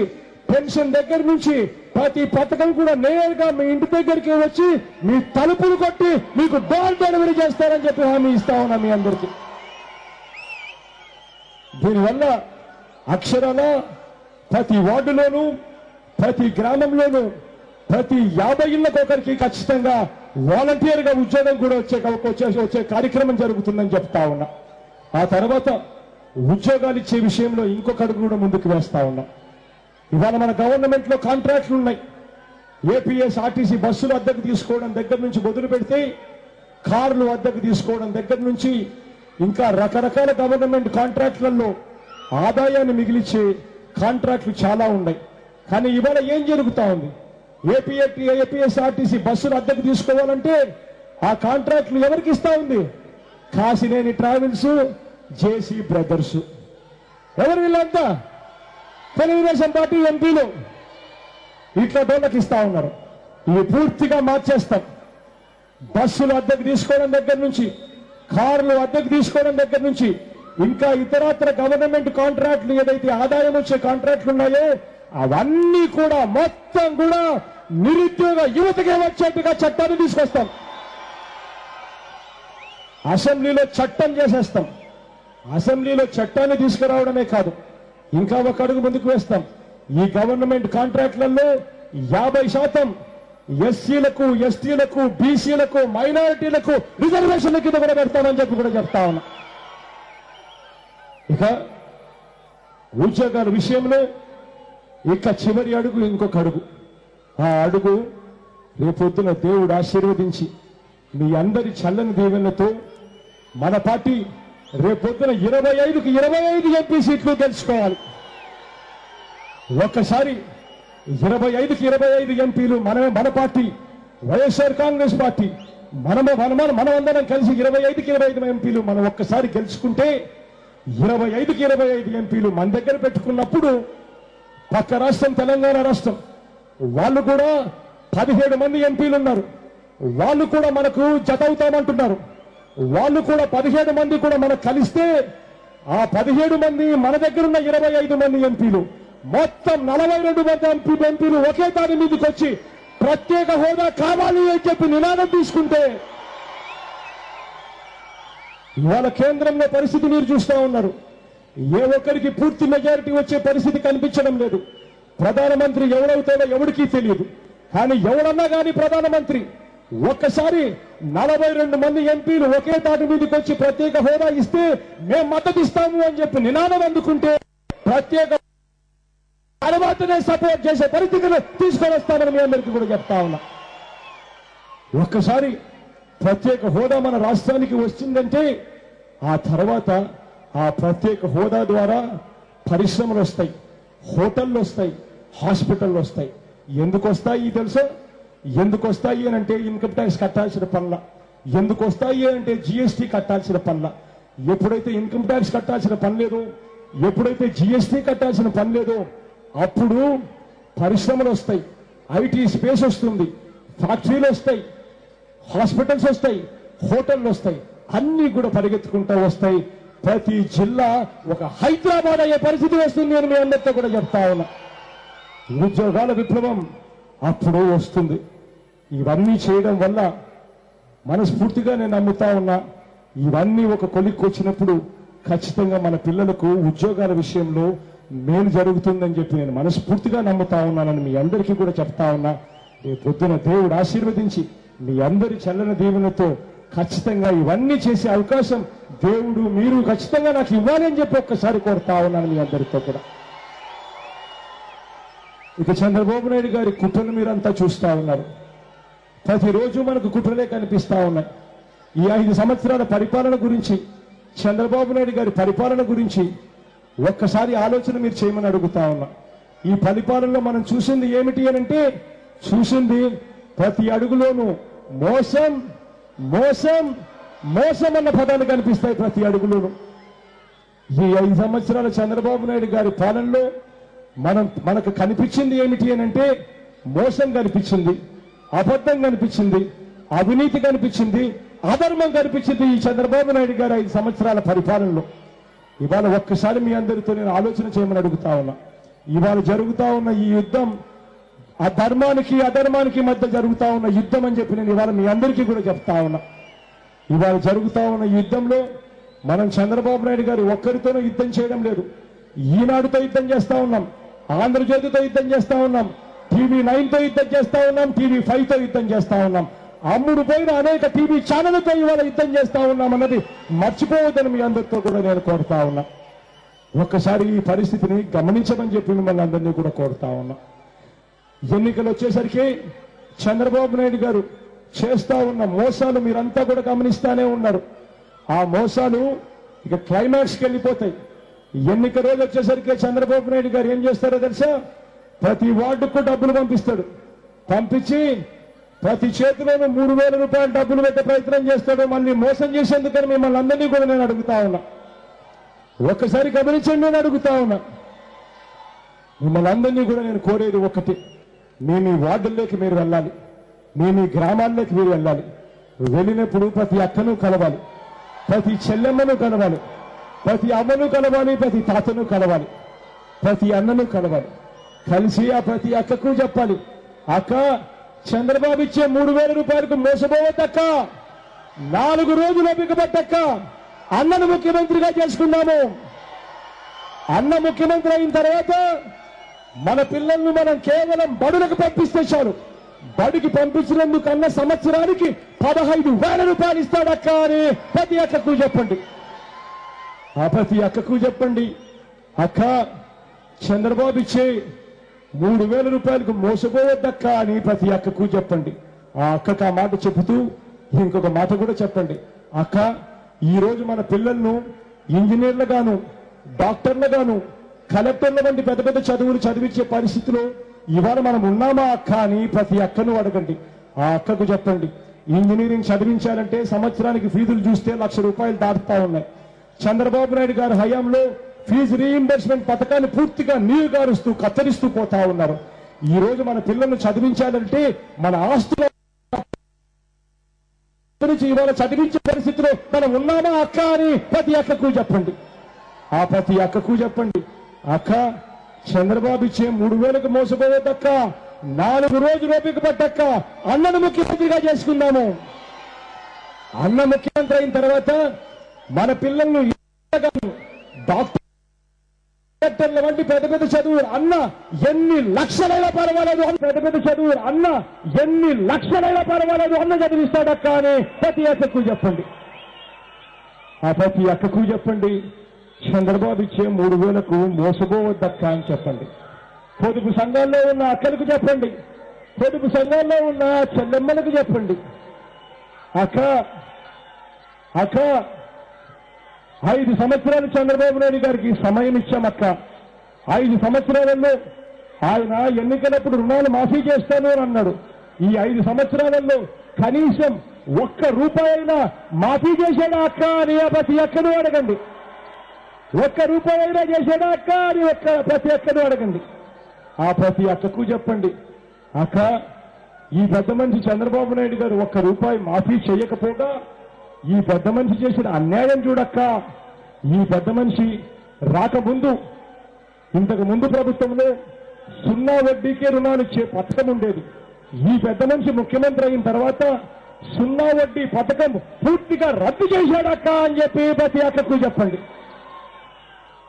పెన్షన్ దగ్గర నుంచి ప్రతి పథకం కూడా నేరుగా మీ ఇంటి దగ్గరికి వచ్చి మీ తలుపులు కొట్టి మీకు డోర్ డెలివరీ చేస్తారని చెప్పి హామీ ఇస్తా ఉన్నా మీ అందరికీ. దీనివల్ల అక్షరాల ప్రతి వార్డులోనూ ప్రతి గ్రామంలోనూ ప్రతి 50 ఇళ్లకు ఒకరికి ఖచ్చితంగా వాలంటీర్ గా ఉద్యోగం కూడా వచ్చే కార్యక్రమం జరుగుతుందని చెప్తా ఉన్నా. ఆ తర్వాత ఉద్యోగాలు ఇచ్చే విషయంలో ఇంకొక అడుగు కూడా ముందుకు వేస్తా ఉన్నా. ఇవాళ మన గవర్నమెంట్ లో కాంట్రాక్టులు ఉన్నాయి. ఏపీఎస్ ఆర్టీసీ బస్సులు అద్దెకు తీసుకోవడం దగ్గర నుంచి మొదలు పెడితే కార్లు అద్దెకు తీసుకోవడం దగ్గర నుంచి ఇంకా రకరకాల గవర్నమెంట్ కాంట్రాక్టులలో ఆదాయాన్ని మిగిలిచ్చే కాంట్రాక్టులు చాలా ఉన్నాయి. కానీ ఇవాళ ఏం జరుగుతా ఉంది? ఏపీఎస్ ఆర్టీసీ బస్సులు అద్దెకు తీసుకోవాలంటే ఆ కాంట్రాక్టులు ఎవరికి ఇస్తా ఉంది? Kasineni travels, JC brothers. ఎవరు వీళ్ళంతా? తెలుగుదేశం పార్టీ ఎంపీలు ఇట్లా డోళ్ళకి ఇస్తా ఉన్నారు. ఇవి పూర్తిగా మార్చేస్తాం. బస్సులు అద్దెకు తీసుకోవడం దగ్గర నుంచి, కార్లు అద్దెకు తీసుకోవడం దగ్గర నుంచి ఇంకా ఇతరత్ర గవర్నమెంట్ కాంట్రాక్టులు ఏదైతే ఆదాయం వచ్చే కాంట్రాక్టులు ఉన్నాయో అవన్నీ కూడా మొత్తం కూడా నిరుద్యోగ యువతకే వచ్చేట్టుగా చట్టాన్ని తీసుకొస్తాం. అసెంబ్లీలో చట్టం చేసేస్తాం. అసెంబ్లీలో చట్టాన్ని తీసుకురావడమే కాదు, ఇంకా ఒక అడుగు ముందుకు వేస్తాం. ఈ గవర్నమెంట్ కాంట్రాక్టులలో 50% ఎస్సీలకు, ఎస్టీలకు, బీసీలకు, మైనారిటీలకు రిజర్వేషన్ల కింద కూడా పెడతామని చెప్పి కూడా చెప్తా ఉన్నా. ఇక ఉద్యోగాల విషయంలో ఇక చివరి అడుగు ఇంకొక అడుగు. ఆ అడుగు రేపొద్దున దేవుడు ఆశీర్వదించి మీ అందరి చల్లని దీవెనలతో మన పార్టీ రేపొద్దున 25కి 25 ఎంపీ సీట్లు గెలుచుకోవాలి. ఒక్కసారి 25కి 25 ఎంపీలు మన పార్టీ వైఎస్ఆర్ కాంగ్రెస్ పార్టీ మనమందరం కలిసి 25కి 25 ఎంపీలు మనం ఒక్కసారి గెలుచుకుంటే 25కి 25 ఎంపీలు మన దగ్గర పెట్టుకున్నప్పుడు పక్క రాష్ట్రం తెలంగాణ రాష్ట్రం వాళ్ళు కూడా 17 మంది ఎంపీలు ఉన్నారు. వాళ్ళు కూడా మనకు జత అవుతామంటున్నారు. వాళ్ళు కూడా 17 మంది కూడా మనకు కలిస్తే ఆ 17 మంది మన దగ్గర ఉన్న 25 మంది ఎంపీలు మొత్తం 42 మంది ఎంపీలు ఒకే దాని మీదకి వచ్చి ప్రత్యేక హోదా కావాలి అని చెప్పి నినాదం తీసుకుంటే ఇవాళ కేంద్రంలో పరిస్థితి మీరు చూస్తా ఉన్నారు. ఏ ఒక్కరికి పూర్తి మెజారిటీ వచ్చే పరిస్థితి కనిపించడం లేదు. ప్రధానమంత్రి ఎవడవుతాడో ఎవరికీ తెలియదు. కానీ ఎవడన్నా కానీ ప్రధానమంత్రి ఒక్కసారి 42 మంది ఎంపీలు ఒకే తాటి మీదకి వచ్చి ప్రత్యేక హోదా ఇస్తే మేము మద్దతు ఇస్తాము అని చెప్పి నినాదం అందుకుంటే ప్రత్యేక తర్వాతనే సపోర్ట్ చేసే పరిస్థితిని తీసుకొని వస్తామని మీ అందరికీ కూడా చెప్తా ఉన్నా. ఒక్కసారి ప్రత్యేక హోదా మన రాష్ట్రానికి వచ్చిందంటే ఆ తర్వాత ఆ ప్రత్యేక హోదా ద్వారా పరిశ్రమలు వస్తాయి, హోటళ్ళు వస్తాయి, హాస్పిటళ్ళు వస్తాయి. ఎందుకు వస్తాయి తెలుసా? ఎందుకు వస్తాయి అని అంటే ఇన్కమ్ ట్యాక్స్ కట్టాల్సిన పనుల, ఎందుకు వస్తాయి అంటే జిఎస్టీ కట్టాల్సిన పనుల. ఎప్పుడైతే ఇన్కమ్ ట్యాక్స్ కట్టాల్సిన పని లేదో, ఎప్పుడైతే జిఎస్టీ కట్టాల్సిన పని లేదో అప్పుడు పరిశ్రమలు వస్తాయి, ఐటీ స్పేస్ వస్తుంది, ఫ్యాక్టరీలు వస్తాయి, హాస్పిటల్స్ వస్తాయి, హోటళ్ళు వస్తాయి, అన్ని కూడా పరిగెత్తుకుంటూ వస్తాయి. ప్రతి జిల్లా ఒక హైదరాబాద్ అయ్యే పరిస్థితి వస్తుంది అని మీ అందరితో కూడా చెప్తా ఉన్నా. ఉద్యోగాల విప్లవం అప్పుడు వస్తుంది. ఇవన్నీ చేయడం వల్ల మనస్ఫూర్తిగా నేను నమ్ముతా ఉన్నా, ఇవన్నీ ఒక కొలిక్కి వచ్చినప్పుడు ఖచ్చితంగా మన పిల్లలకు ఉద్యోగాల విషయంలో మేలు జరుగుతుందని చెప్పి నేను మనస్ఫూర్తిగా నమ్ముతా ఉన్నానని మీ అందరికీ కూడా చెప్తా ఉన్నా. పొద్దున దేవుడు ఆశీర్వదించి మీ అందరి చల్లని దీవెనతో ఖచ్చితంగా ఇవన్నీ చేసే అవకాశం దేవుడు మీరు ఖచ్చితంగా నాకు ఇవ్వాలి అని చెప్పి ఒక్కసారి కోరుతా ఉన్నాను మీ అందరితో కూడా. ఇక చంద్రబాబు నాయుడు గారి కుట్రను మీరంతా చూస్తా ఉన్నారు. ప్రతిరోజు మనకు కుట్రలే కనిపిస్తా ఉన్నాయి. ఈ 5 సంవత్సరాల పరిపాలన గురించి, చంద్రబాబు నాయుడు గారి పరిపాలన గురించి ఒక్కసారి ఆలోచన మీరు చేయమని అడుగుతా ఉన్నా. ఈ పరిపాలనలో మనం చూసింది ఏమిటి అనంటే, చూసింది ప్రతి అడుగులోనూ మోసం మోసం మోసం అన్న పదాలు కనిపిస్తాయి ప్రతి అడుగులోనూ. ఈ 5 సంవత్సరాల చంద్రబాబు నాయుడు గారి పాలనలో మనకు కనిపించింది ఏమిటి అనంటే, మోసం కనిపించింది, అబద్ధం కనిపించింది, అవినీతి కనిపించింది, అధర్మం కనిపించింది ఈ చంద్రబాబు నాయుడు గారి 5 సంవత్సరాల పరిపాలనలో. ఇవాళ ఒక్కసారి మీ అందరితో నేను ఆలోచన చేయమని అడుగుతా ఉన్నా. ఇవాళ జరుగుతా ఉన్న ఈ యుద్ధం ఆ ధర్మానికి అధర్మానికి మధ్య జరుగుతా ఉన్న యుద్ధం అని చెప్పి నేను ఇవాళ మీ అందరికీ కూడా చెప్తా ఉన్నా. ఇవాళ జరుగుతా ఉన్న యుద్ధంలో మనం చంద్రబాబు నాయుడు గారు ఒక్కరితోనూ యుద్ధం చేయడం లేదు. ఈనాడుతో యుద్ధం చేస్తా ఉన్నాం, ఆంధ్రజ్యోతితో యుద్ధం చేస్తా ఉన్నాం, TV9తో యుద్ధం చేస్తా ఉన్నాం, TV5తో యుద్ధం చేస్తా ఉన్నాం, అమ్ముడు పోయిన అనేక టీవీ ఛానళ్లతో ఇవాళ యుద్ధం చేస్తా ఉన్నామన్నది మర్చిపోవద్దని మీ అందరితో కూడా నేను కోరుతా ఉన్నా. ఒక్కసారి ఈ పరిస్థితిని గమనించమని చెప్పి మిమ్మల్ని అందరినీ కూడా కోరుతా ఉన్నా. ఎన్నికలు వచ్చేసరికి చంద్రబాబు నాయుడు గారు చేస్తా ఉన్న మోసాలు మీరంతా కూడా గమనిస్తానే ఉన్నారు. ఆ మోసాలు ఇక క్లైమాక్స్కి వెళ్ళిపోతాయి. ఎన్నిక రోజు వచ్చేసరికి చంద్రబాబు నాయుడు గారు ఏం చేస్తారో తెలుసా? ప్రతి వార్డుకు డబ్బులు పంపిస్తాడు. పంపించి ప్రతి చేతిలోనూ 3,000 రూపాయలు డబ్బులు పెట్టే ప్రయత్నం చేస్తాడు. మళ్ళీ మోసం చేసేందుకని మిమ్మల్ని అందరినీ కూడా నేను అడుగుతా ఉన్నా. ఒక్కసారి గమనించండి, నేను అడుగుతా ఉన్నా. మిమ్మల్ని అందరినీ కూడా నేను కోరేది ఒకటి, మీ వార్డుల్లోకి మీరు వెళ్ళాలి, మీ గ్రామాల్లోకి మీరు వెళ్ళాలి. వెళ్ళినప్పుడు ప్రతి అక్కను కలవాలి, ప్రతి చెల్లెమ్మను కలవాలి, ప్రతి అమ్మను కలవాలి, ప్రతి తాతను కలవాలి, ప్రతి అన్నను కలవాలి. కలిసి ఆ ప్రతి అక్కకు చెప్పాలి, అక్క చంద్రబాబు ఇచ్చే 3,000 రూపాయలకు మోసపోవద్దక్క, 4 రోజులు బిగబట్టక్క, అన్నను ముఖ్యమంత్రిగా చేసుకున్నాము. అన్న ముఖ్యమంత్రి అయిన తర్వాత మన పిల్లల్ని మనం కేవలం బడులకు పంపిస్తే చాలు. బడికి పంపించినందుకు అన్న సంవత్సరానికి 15,000 రూపాయలు ఇస్తాడక్క అని ప్రతి అక్కకు చెప్పండి. ఆ ప్రతి అక్కకు చెప్పండి, అక్క చంద్రబాబు ఇచ్చే 3,000 రూపాయలకు మోసపోవద్దక్క అని ప్రతి అక్కకు చెప్పండి. ఆ అక్కకు ఆ మాట చెబుతూ ఇంకొక మాట కూడా చెప్పండి, అక్క ఈ రోజు మన పిల్లలను ఇంజనీర్లుగాను, డాక్టర్లుగాను, కలెక్టర్ల వంటి పెద్ద పెద్ద చదువులు చదివించే పరిస్థితిలో ఇవాళ మనం ఉన్నామా అక్క అని ప్రతి అక్కను అడగండి. ఆ అక్కకు చెప్పండి, ఇంజనీరింగ్ చదివించాలంటే సంవత్సరానికి ఫీజులు చూస్తే 1,00,000 రూపాయలు దాటుతా ఉన్నాయి. చంద్రబాబు నాయుడు గారి హయాంలో ఫీజు రీఇంబర్స్మెంట్ పథకాన్ని పూర్తిగా నీరుగారుస్తూ కత్తరిస్తూ పోతా ఉన్నారు. ఈ రోజు మన పిల్లలను చదివించాలంటే మన ఆస్తుల ఇవాళ చదివించే పరిస్థితిలో మనం ఉన్నామా అక్క అని ప్రతి అక్కకు చెప్పండి. ఆ ప్రతి అక్కకు చెప్పండి, అక్క చంద్రబాబు ఇచ్చే 3,000కు మోసపోవద్దక్క, 4 రోజులు ఓపిక పట్టక్క, అన్నను ముఖ్యమంత్రిగా చేసుకున్నాము. అన్న ముఖ్యమంత్రి అయిన తర్వాత మన పిల్లలను డాక్టర్ల వంటి పెద్ద పెద్ద చదువులు అన్న ఎన్ని లక్షలైనా పర్వాలేదు, పెద్ద పెద్ద చదువులు అన్న ఎన్ని లక్షలైనా పర్వాలేదు అన్న చదివిస్తాడక్క అని ప్రతి అక్కకు చెప్పండి. ఆ ప్రతి అక్కకు చెప్పండి, చంద్రబాబు ఇచ్చే 3,000కు మోసపోవద్దక్క అని చెప్పండి. పొదుపు సంఘాల్లో ఉన్న అక్కలకు చెప్పండి, పొదుపు సంఘాల్లో ఉన్న చెల్లెమ్మలకు చెప్పండి, అక్క అక్క 5 సంవత్సరాలు చంద్రబాబు నాయుడు గారికి సమయం ఇచ్చామక్క. 5 సంవత్సరాలలో ఆయన ఎన్నికలప్పుడు రుణాలు మాఫీ చేస్తాను అని అన్నాడు. ఈ 5 సంవత్సరాలలో కనీసం ₹1 మాఫీ చేశాడా అక్క అని ప్రతి అక్కను అడగండి. ₹1 చేశాడా అక్క అని ప్రతి అక్కను అడగండి. ఆ ప్రతి అక్కకు చెప్పండి, అక్క ఈ పెద్ద మనిషి చంద్రబాబు నాయుడు గారు ₹1 మాఫీ చేయకపోగా ఈ పెద్ద మనిషి చేసిన అన్యాయం చూడక్క. ఈ పెద్ద మనిషి రాకముందు, ఇంతకు ముందు ప్రభుత్వంలో 0 వడ్డీకే రుణాలు ఇచ్చే పథకం ఉండేది. ఈ పెద్ద మనిషి ముఖ్యమంత్రి అయిన తర్వాత 0 వడ్డీ పథకం పూర్తిగా రద్దు చేశాడక్క అని చెప్పి ప్రతి అక్కకు చెప్పండి.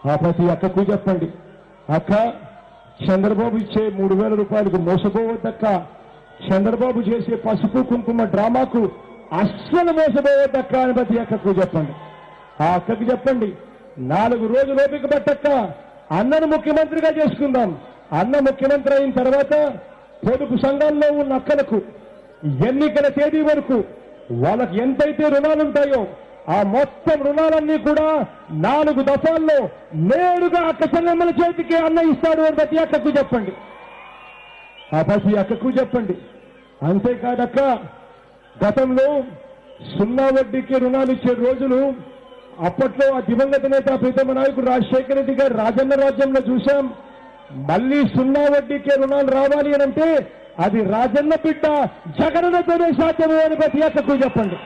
ఆ ప్రతి అక్కకు చెప్పండి, అక్క చంద్రబాబు ఇచ్చే ₹3,000 మోసపోవద్దక్క. చంద్రబాబు చేసే పసుపు కుంకుమ డ్రామాకు అస్సలు మోసపోవద్దక్క అని ప్రతి అక్కకు చెప్పండి. ఆ అక్కకు చెప్పండి, 4 రోజులు ఓపిక పట్టక్క, అన్నను ముఖ్యమంత్రిగా చేసుకుందాం. అన్న ముఖ్యమంత్రి అయిన తర్వాత పొదుపు సంఘాల్లో ఉన్న అక్కలకు ఎన్నికల తేదీ వరకు వాళ్ళకి ఎంతైతే రుణాలుంటాయో ఆ మొత్తం రుణాలన్నీ కూడా 4 దఫాల్లో నేరుగా అక్క సంఘముల చేతికి అన్న ఇస్తాడు అని ప్రతి అక్కకు చెప్పండి. ఆ ప్రతి అక్కకు చెప్పండి. అంతేకాదక్క, గతంలో 0 వడ్డీకి రుణాలు ఇచ్చే రోజులు అప్పట్లో ఆ దివంగత నేత ప్రీతమ నాయకుడు రాజశేఖర రెడ్డి గారు రాజన్న రాజ్యంలో చూశాం. మళ్లీ 0 వడ్డీకే రుణాలు రావాలి అనంటే అది రాజన్న బిడ్డ జగనన్నతోనే సాధ్యము అని ప్రతి అక్కకు చెప్పండి.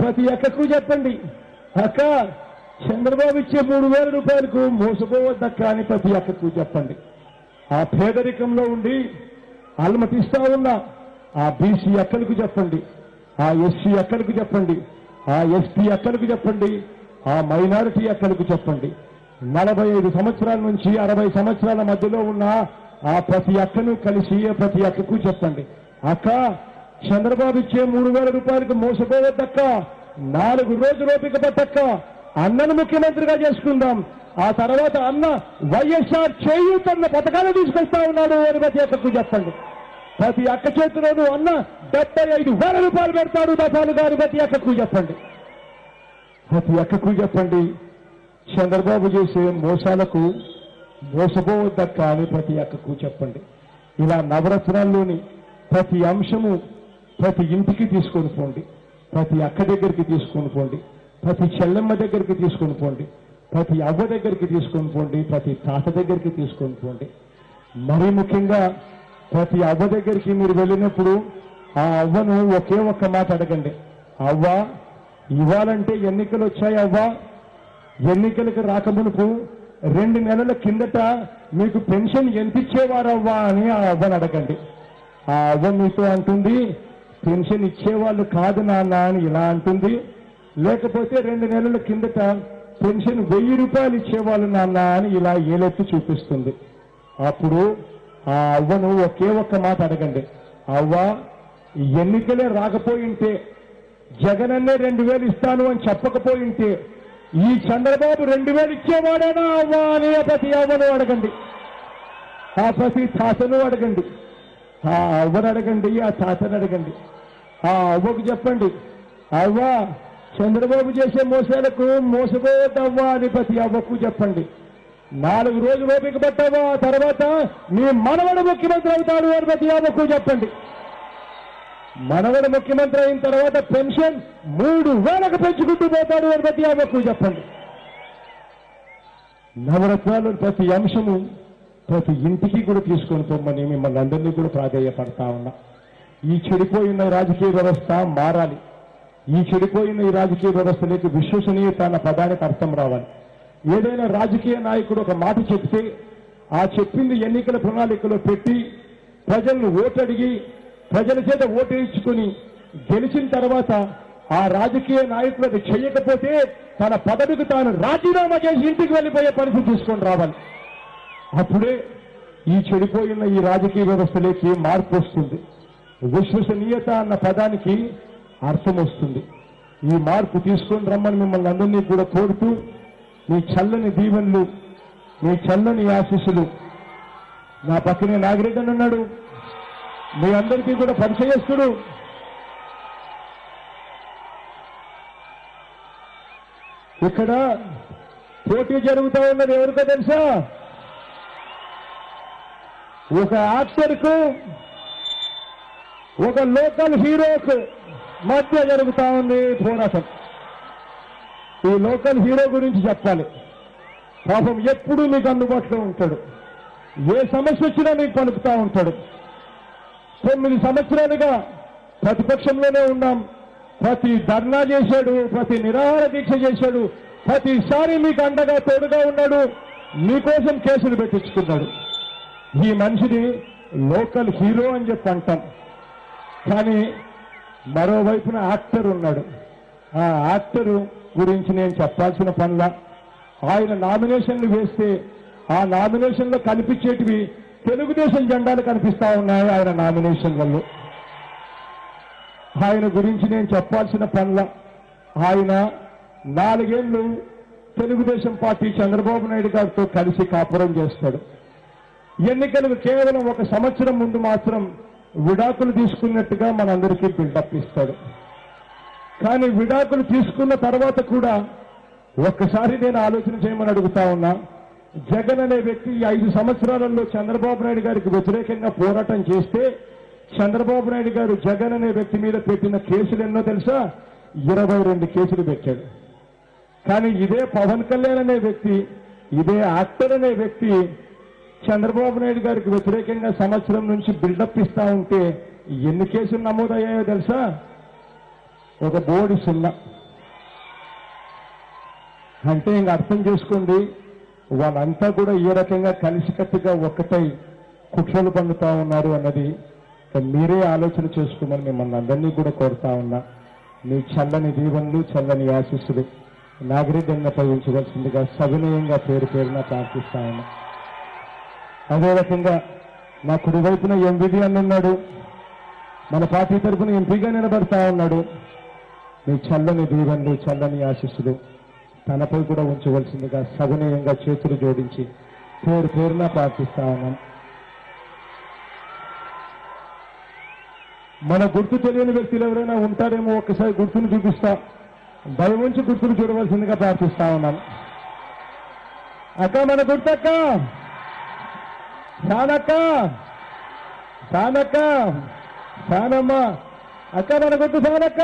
ప్రతి అక్కకు చెప్పండి, అక్క చంద్రబాబు ఇచ్చే ₹3,000 మోసపోవద్దక్క అని ప్రతి అక్కకు చెప్పండి. ఆ పేదరికంలో ఉండి అల్మతిస్తా ఉన్న ఆ బీసీ అక్కలకు చెప్పండి, ఆ ఎస్సీ అక్కలకు చెప్పండి, ఆ ఎస్టీ అక్కలకు చెప్పండి, ఆ మైనారిటీ అక్కలకు చెప్పండి. 45 సంవత్సరాల నుంచి 60 సంవత్సరాల మధ్యలో ఉన్న ఆ ప్రతి అక్కను కలిసి ప్రతి అక్కకు చెప్పండి, అక్క చంద్రబాబు ఇచ్చే ₹3,000 మోసపోవద్దక్క. 4 రోజులు ఓపిక పట్టక్క, అన్నను ముఖ్యమంత్రిగా చేసుకుందాం. ఆ తర్వాత అన్న వైఎస్ఆర్ చేయూతన్న పథకాలు తీసుకొస్తా ఉన్నాడు అని ప్రతి అక్కకు చెప్పండి. ప్రతి అక్క చేతిలోనూ అన్న ₹75,000 పెడతాడు దఫాలుగా అని ప్రతి అక్కకు చెప్పండి. ప్రతి అక్కకు చెప్పండి, చంద్రబాబు చేసే మోసాలకు మోసపోవద్దక్క అని ప్రతి అక్కకు చెప్పండి. ఇలా నవరత్నాల్లోని ప్రతి అంశము ప్రతి ఇంటికి తీసుకొని పోండి, ప్రతి అక్క దగ్గరికి తీసుకొని పోండి, ప్రతి చెల్లెమ్మ దగ్గరికి తీసుకొని పోండి, ప్రతి అవ్వ దగ్గరికి తీసుకొని పోండి, ప్రతి తాత దగ్గరికి తీసుకొని పోండి. మరీ ముఖ్యంగా ప్రతి అవ్వ దగ్గరికి మీరు వెళ్ళినప్పుడు ఆ అవ్వను ఒకే ఒక్క మాట అడగండి, అవ్వ ఇవ్వాలంటే ఎన్నికలు వచ్చాయి అవ్వ, ఎన్నికలకు రాకమునుపు 2 నెలల కిందట మీకు పెన్షన్ ఎంత ఇచ్చేవారవ్వా అని ఆ అవ్వను అడగండి. ఆ అవ్వ మీతో అంటుంది, పెన్షన్ ఇచ్చేవాళ్ళు కాదు నాన్న అని ఇలా అంటుంది. లేకపోతే 2 నెలల కిందట పెన్షన్ ₹1,000 ఇచ్చేవాళ్ళు నాన్న అని ఇలా ఏలెత్తి చూపిస్తుంది. అప్పుడు ఆ అవ్వను ఒకే ఒక్క మాట అడగండి, అవ్వ ఎన్నికలే రాకపోయింటే, జగనన్నే 2,000 ఇస్తాను అని చెప్పకపోయింటే ఈ చంద్రబాబు 2,000 ఇచ్చేవాడేనా అవ్వా అని ప్రతి అవ్వను అడగండి. ఆ ప్రతి తాతను అడగండి, ఆ అవ్వను అడగండి, ఆ తాతను అడగండి. ఆ అవ్వకు చెప్పండి, అవ్వ చంద్రబాబు చేసే మోసాలకు మోసపోవద్దవ్వా అని ప్రతి అవ్వకు చెప్పండి. 4 రోజులు ఓపిక పట్టావా, తర్వాత మీ మనవడు ముఖ్యమంత్రి అవుతాడు అని ప్రతి అవ్వకు చెప్పండి. మనవడు ముఖ్యమంత్రి అయిన తర్వాత పెన్షన్ 3,000 పెంచుకుంటూ పోతాడు అని ప్రతి అవ్వకు చెప్పండి. నవరత్నాలు ప్రతి అంశము ప్రతి ఇంటికి కూడా తీసుకొని పోమని మిమ్మల్ని అందరినీ కూడా ప్రాధేయపడతా ఉన్నా. ఈ చెడిపోయిన రాజకీయ వ్యవస్థ మారాలి. ఈ చెడిపోయిన ఈ రాజకీయ వ్యవస్థలోకి విశ్వసనీయత అన్న పదానికి అర్థం రావాలి. ఏదైనా రాజకీయ నాయకుడు ఒక మాట చెప్తే ఆ చెప్పింది ఎన్నికల ప్రణాళికలో పెట్టి ప్రజలను ఓటడిగి ప్రజల చేత ఓటు వేయించుకుని గెలిచిన తర్వాత ఆ రాజకీయ నాయకుడు అది చేయకపోతే తన పదవికి తాను రాజీనామా చేసి ఇంటికి వెళ్లిపోయే పరిస్థితి తీసుకొని రావాలి. అప్పుడే ఈ చెడిపోయిన ఈ రాజకీయ వ్యవస్థలోకి మార్పు వస్తుంది. విశ్వసనీయత అన్న పదానికి అర్థం వస్తుంది. ఈ మార్పు తీసుకొని రమ్మని మిమ్మల్ని అందరినీ కూడా కోరుతూ మీ చల్లని దీవెనలు, మీ చల్లని ఆశీస్సులు. నా పక్కనే నాగిరెడ్డి ఉన్నాడు, మీ అందరికీ కూడా పరిచయస్తుడు. ఇక్కడ పోటీ జరుగుతూ ఉన్నది ఎవరికో తెలుసా? ఒక యాక్టర్కు ఒక లోకల్ హీరోకు మధ్య జరుగుతూ ఉంది పోరాటం. ఈ లోకల్ హీరో గురించి చెప్పాలి. పాపం ఎప్పుడూ మీకు అందుబాటులో ఉంటాడు, ఏ సమస్య వచ్చినా మీకు పలుకుతూ ఉంటాడు. 9 సంవత్సరాలుగా ప్రతిపక్షంలోనే ఉన్నాం, ప్రతి ధర్నా చేశాడు, ప్రతి నిరాహార దీక్ష చేశాడు, ప్రతిసారి మీకు అండగా తోడుగా ఉన్నాడు, మీకోసం కేసులు పెట్టించుకున్నాడు. ఈ మనిషిని లోకల్ హీరో అని చెప్పి అంటాం. కానీ మరోవైపున యాక్టర్ ఉన్నాడు. ఆ యాక్టర్ గురించి నేను చెప్పాల్సిన పనిలా. ఆయన నామినేషన్లు వేస్తే ఆ నామినేషన్లో కనిపించేటివి తెలుగుదేశం జెండాలు కనిపిస్తా ఉన్నాయి ఆయన నామినేషన్లలో. ఆయన గురించి నేను చెప్పాల్సిన పనిలా. ఆయన 4 ఏళ్లు తెలుగుదేశం పార్టీ చంద్రబాబు నాయుడు గారితో కలిసి కాపురం చేస్తాడు. ఎన్నికలకు కేవలం 1 సంవత్సరం ముందు మాత్రం విడాకులు తీసుకున్నట్టుగా మనందరికీ బిల్డప్ ఇస్తాడు. కానీ విడాకులు తీసుకున్న తర్వాత కూడా ఒక్కసారి నేను ఆలోచన చేయమని అడుగుతా ఉన్నా. జగన్ అనే వ్యక్తి 5 సంవత్సరాలలో చంద్రబాబు నాయుడు గారికి వ్యతిరేకంగా పోరాటం చేస్తే చంద్రబాబు నాయుడు గారు జగన్ అనే వ్యక్తి మీద పెట్టిన కేసులు ఎన్నో తెలుసా? 22 కేసులు పెట్టాడు. కానీ ఇదే పవన్ కళ్యాణ్ అనే వ్యక్తి, ఇదే యాక్టర్ అనే వ్యక్తి చంద్రబాబు నాయుడు గారికి వ్యతిరేకంగా సంవత్సరం నుంచి బిల్డప్ ఇస్తా ఉంటే ఎన్ని కేసులు నమోదయ్యాయో తెలుసా? ఒక బోర్డు 0. అంటే ఇంక అర్థం చేసుకోండి, వాళ్ళంతా కూడా ఏ రకంగా కలిసికట్టుగా ఒక్కటై కుట్రలు పండుతా ఉన్నారు అన్నది మీరే ఆలోచన చేసుకోమని మిమ్మల్ని అందరినీ కూడా కోరుతా ఉన్నా. మీ చల్లని దీవెనలు, చల్లని ఆశీస్సులు నాగరికంగా ఉంచవలసిందిగా సవినయంగా పేరు పేరున ప్రార్థిస్తా ఉన్నా. అదే రకంగా నా కుడివైపున ఎంవిడి అన్నున్నాడు, మన పార్టీ తరఫున ఎంపీగా నిలబడతా ఉన్నాడు. మీ చల్లని దీవెనలు, చల్లని ఆశీస్సులు తనపై కూడా ఉంచవలసిందిగా సవినయంగా చేతులు జోడించి పేరు పేరున ప్రార్థిస్తా ఉన్నాం. మన గుర్తు తెలియని వ్యక్తులు ఎవరైనా ఉంటారేమో ఒక్కసారి గుర్తును చూపిస్తా, భయం ఉంచి గుర్తును చూడవలసిందిగా ప్రార్థిస్తా ఉన్నాను. అక్క, మన గుర్తక్క, సానక్క, సానక్క, సానమ్మ, అక్క మన గుర్తు సానక్క,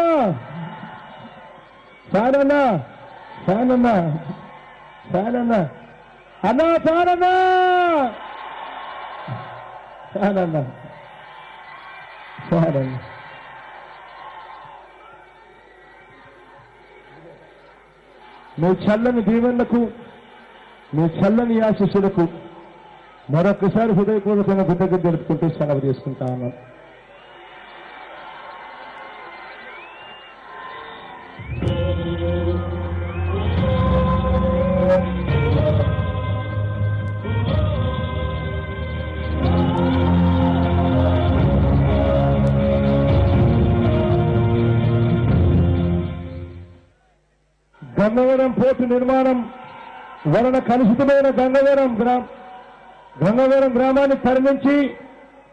సానన్న, సానన్న, సానన్న, అన్నా సానన్న, సానన్న, సానన్న. మీ చల్లని దీవెనలకు, మీ చల్లని ఆశీస్సులకు మరొకసారి హృదయపూర్వకంగా కృతజ్ఞత తెలుపుకుంటూ సెలవు చేసుకుంటా ఉన్నాను. గంగవరం పోర్టు నిర్మాణం వలన కలుషితమైన గంగవరం గ్రామాన్ని తరలించి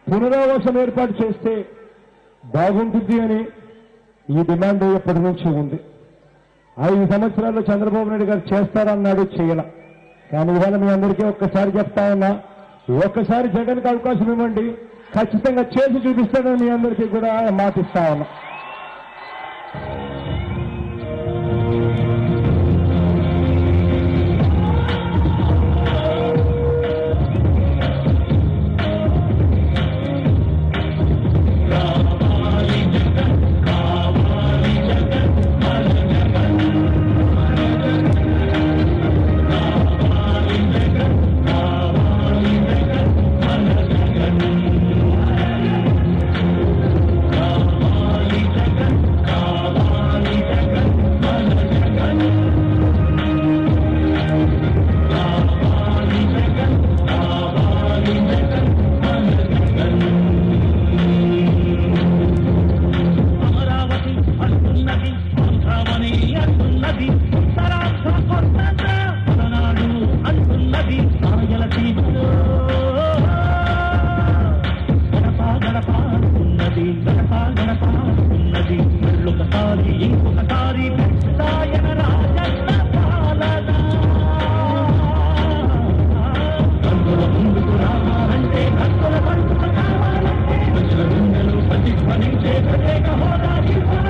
పునరావాసం ఏర్పాటు చేస్తే బాగుంటుంది అని ఈ డిమాండ్ ఎప్పటి నుంచి ఉంది. 5 సంవత్సరాల్లో చంద్రబాబు నాయుడు గారు చేస్తారన్నాడు, చేయాల. కానీ ఇవాళ మీ అందరికీ ఒక్కసారి చెప్తా ఉన్నా, ఒక్కసారి జగన్కి అవకాశం ఇవ్వండి, ఖచ్చితంగా చేసి చూపిస్తాడని మీ అందరికీ కూడా మాటిస్తా ఉన్నా. ప్రత్యేక హోదా ఇవ్వాలి